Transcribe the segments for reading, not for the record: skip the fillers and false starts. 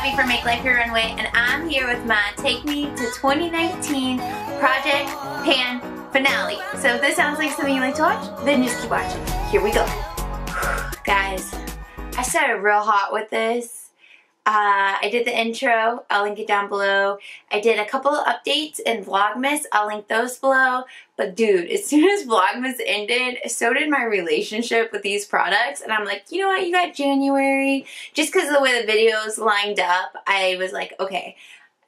Abbie from Make Life Your Runway, and I'm here with my Take Me to 2019 Project Pan finale. So if this sounds like something you like to watch, then just keep watching. Here we go. Guys, I started real hot with this. I did the intro, I'll link it down below. I did a couple of updates in Vlogmas, I'll link those below. But dude, as soon as Vlogmas ended, so did my relationship with these products. And I'm like, you know what, you got January. Just because of the way the videos lined up, I was like, okay,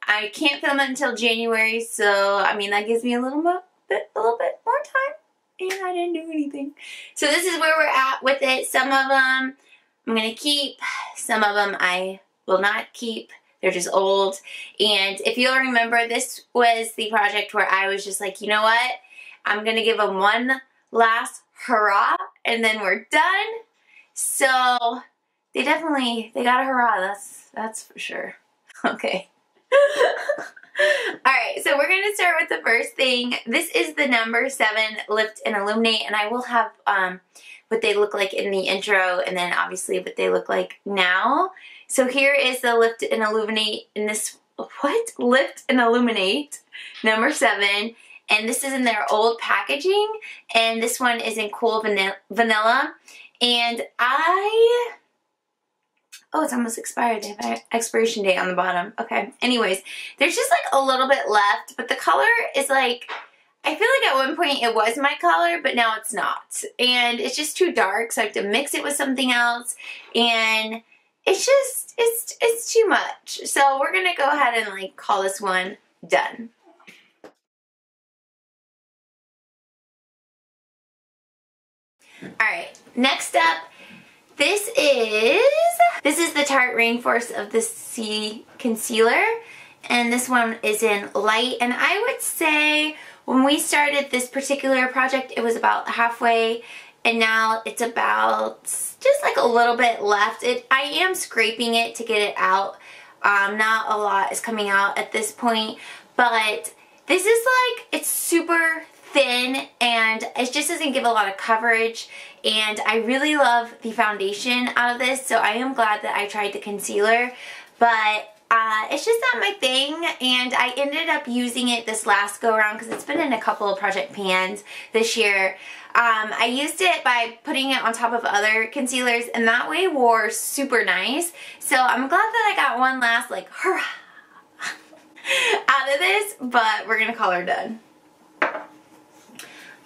I can't film it until January. So, I mean, that gives me a little bit more time. And I didn't do anything. So this is where we're at with it. Some of them I'm going to keep. Some of them I will not keep. They're just old. And if you'll remember, this was the project where I was just like, you know what? I'm going to give them one last hurrah and then we're done. So they got a hurrah. That's for sure. Okay. Alright, so we're going to start with the first thing. This is the number 7 Lift and Illuminate, and I will have what they look like in the intro and then obviously what they look like now. So here is the Lift and Illuminate in this, Lift and Illuminate number 7. And this is in their old packaging. And this one is in Cool Vanilla. And oh, it's almost expired. They have an expiration date on the bottom. Okay. Anyways, there's just like a little bit left. But the color is like, I feel like at one point it was my color, but now it's not. And it's just too dark. So I have to mix it with something else. And it's just, it's too much. So we're going to go ahead and like call this one done. Alright, next up, this is the Tarte Rainforest of the Sea Concealer. And this one is in light. And I would say when we started this particular project, it was about halfway. And now it's about just like a little bit left. I am scraping it to get it out. Not a lot is coming out at this point. But this is like, it's super thin and it just doesn't give a lot of coverage. And I really love the foundation out of this. So I am glad that I tried the concealer. But it's just not my thing, and I ended up using it this last go around because it's been in a couple of Project Pans this year. I used it by putting it on top of other concealers, and that way wore super nice. So I'm glad that I got one last like hurrah out of this, but we're gonna call her done.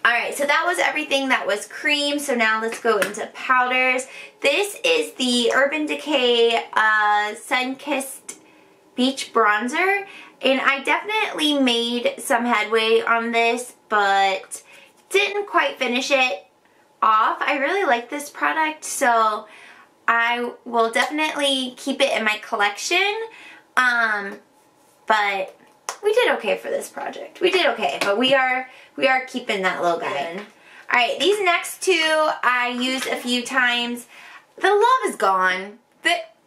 Alright, so that was everything that was cream, so now let's go into powders. This is the Urban Decay Sun-Kissed Beach Bronzer, and I definitely made some headway on this, but didn't quite finish it off. I really like this product, so I will definitely keep it in my collection, but we did okay for this project. We did okay, but we are keeping that little guy. Alright, these next two I used a few times. The love is gone.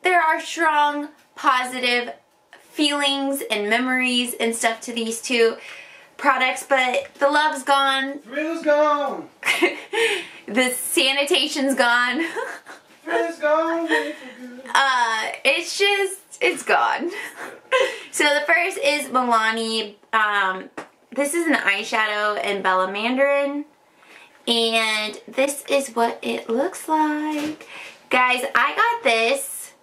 There are strong, positive feelings and memories and stuff to these two products, but the love's gone. Thrill's gone. The sanitation's gone. Thrill's gone. It's gone. So the first is Milani. This is an eyeshadow in Bella Mandarin. And this is what it looks like. Guys, I got this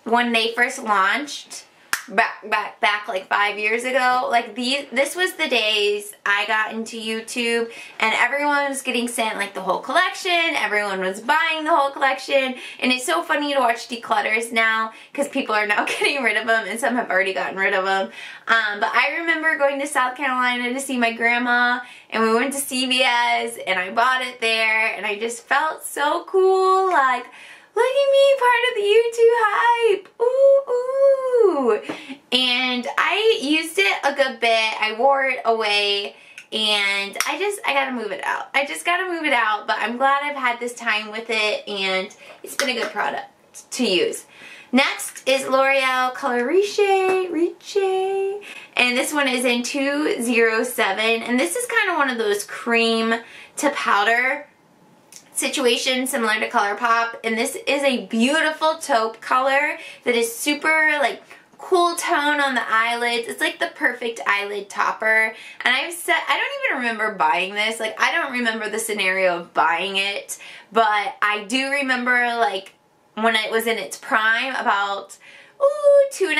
when they first launched. Back like 5 years ago. Like this was the days I got into YouTube and everyone was getting sent like the whole collection. Everyone was buying the whole collection, and it's so funny to watch declutters now because people are now getting rid of them and some have already gotten rid of them. But I remember going to South Carolina to see my grandma, and we went to CVS and I bought it there, and I just felt so cool, like, look at me, part of the YouTube hype. Ooh, ooh. And I used it a good bit. I wore it away, and I gotta move it out. I just gotta move it out, but I'm glad I've had this time with it, and it's been a good product to use. Next is L'Oreal Color Riche, and this one is in 207, and this is kind of one of those cream to powder situation similar to ColourPop, and this is a beautiful taupe color that is super like cool tone on the eyelids. It's like the perfect eyelid topper. And I've said, I don't even remember buying this. Like, I don't remember the scenario of buying it, but I do remember like when it was in its prime about, 2.5,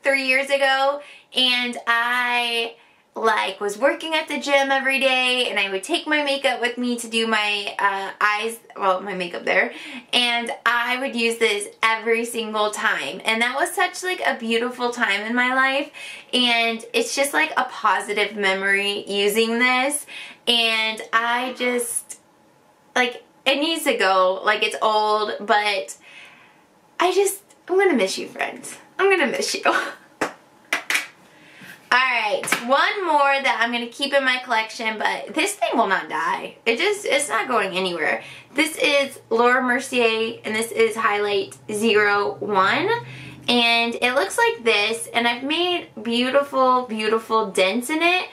3 years ago. And I like was working at the gym every day, and I would take my makeup with me to do my eyes, well, my makeup there, and I would use this every single time, and that was such like a beautiful time in my life, and it's just like a positive memory using this, and I just, like, it needs to go, like, it's old, but I'm gonna miss you, friends. I'm gonna miss you. Alright, one more that I'm going to keep in my collection, but this thing will not die. It's not going anywhere. This is Laura Mercier, and this is Highlight 01. And it looks like this, and I've made beautiful, beautiful dents in it.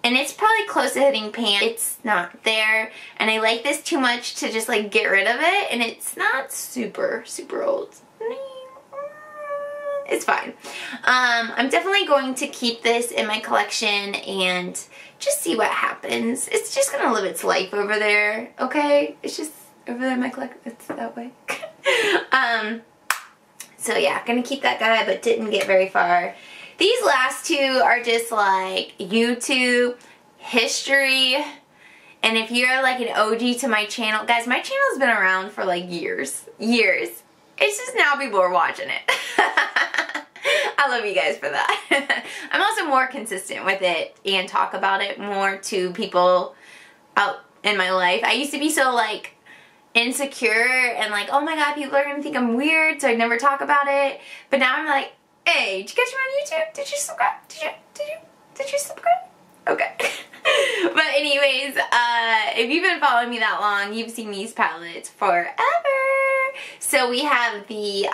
And it's probably close to hitting pan. It's not there, and I like this too much to just like get rid of it, and it's not super, super old. It's fine. I'm definitely going to keep this in my collection and just see what happens. It's just gonna live its life over there, okay? It's just over there in my collection. It's that way. So yeah, gonna keep that guy, but didn't get very far. These last two are just like YouTube history. And if you're like an OG to my channel, guys, my channel's been around for like years. It's just now people are watching it. I love you guys for that. I'm also more consistent with it and talk about it more to people out in my life. I used to be so like insecure and like, oh my god, people are gonna think I'm weird, so I never talk about it. But now I'm like, hey, did you catch me on YouTube? Did you subscribe? Did you subscribe? Okay. But anyways, if you've been following me that long, you've seen these palettes forever. So we have the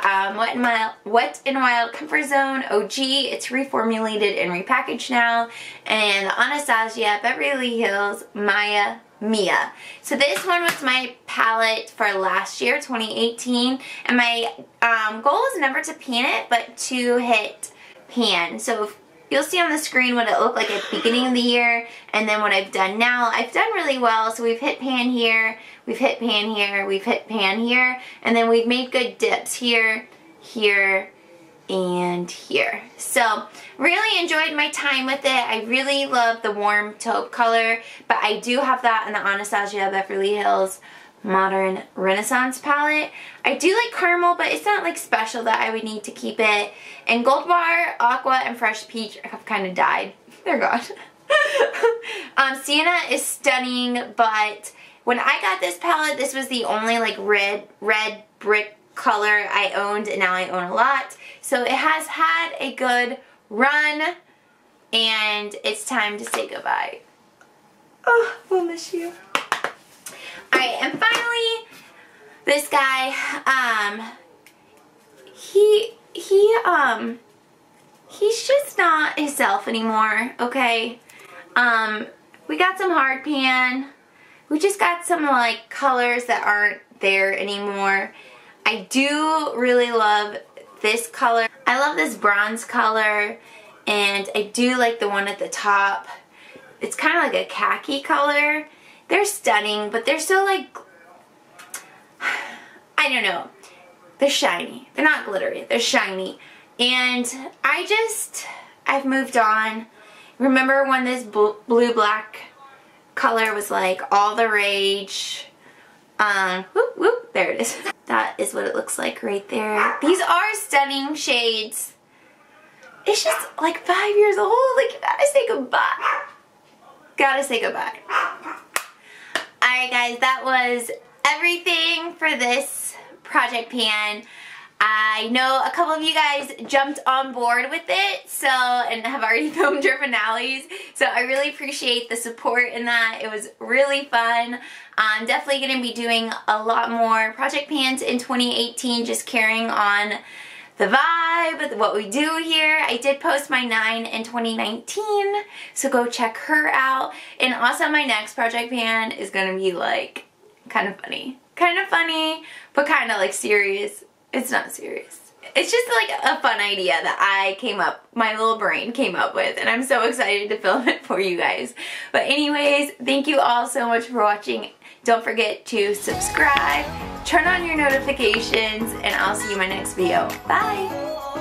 Wet n Wild Comfort Zone OG. It's reformulated and repackaged now. And the Anastasia Beverly Hills Maya Mia. So this one was my palette for last year, 2018. And my goal was never to pan it, but to hit pan. So you'll see on the screen what it looked like at the beginning of the year, and then what I've done now. I've done really well, so we've hit pan here, we've hit pan here, we've hit pan here, and then we've made good dips here, here, and here. So, really enjoyed my time with it. I really love the warm taupe color, but I do have that in the Anastasia Beverly Hills Modern Renaissance palette. I do like caramel, but it's not like special that I would need to keep it. And Gold Bar, Aqua, and Fresh Peach have kind of died. They're gone. Sienna is stunning, but when I got this palette, this was the only like red brick color I owned, and now I own a lot. So it has had a good run, and it's time to say goodbye. Oh, we'll miss you. Alright, and finally, this guy, he's just not himself anymore, okay? We got some Hardpan. We just got some, like, colors that aren't there anymore. I do really love this color. I love this bronze color, and I do like the one at the top. It's kind of like a khaki color. They're stunning, but they're still like, I don't know. They're shiny. They're not glittery. They're shiny. And I've moved on. Remember when this blue-black color was like all the rage? Whoop, whoop, there it is. That is what it looks like right there. These are stunning shades. It's just like 5 years old. Like, you gotta say goodbye. Gotta say goodbye. Alright guys, that was everything for this project pan. I know a couple of you guys jumped on board with it, and have already filmed your finales, so I really appreciate the support in that. It was really fun. I'm definitely going to be doing a lot more project pans in 2018, just carrying on the vibe, what we do here. I did post my 9 in 2019, so go check her out. And also my next project pan is going to be like kind of funny, but kind of like serious. It's not serious. It's just like a fun idea that my little brain came up with, and I'm so excited to film it for you guys. But anyways, thank you all so much for watching. Don't forget to subscribe, turn on your notifications, and I'll see you in my next video. Bye!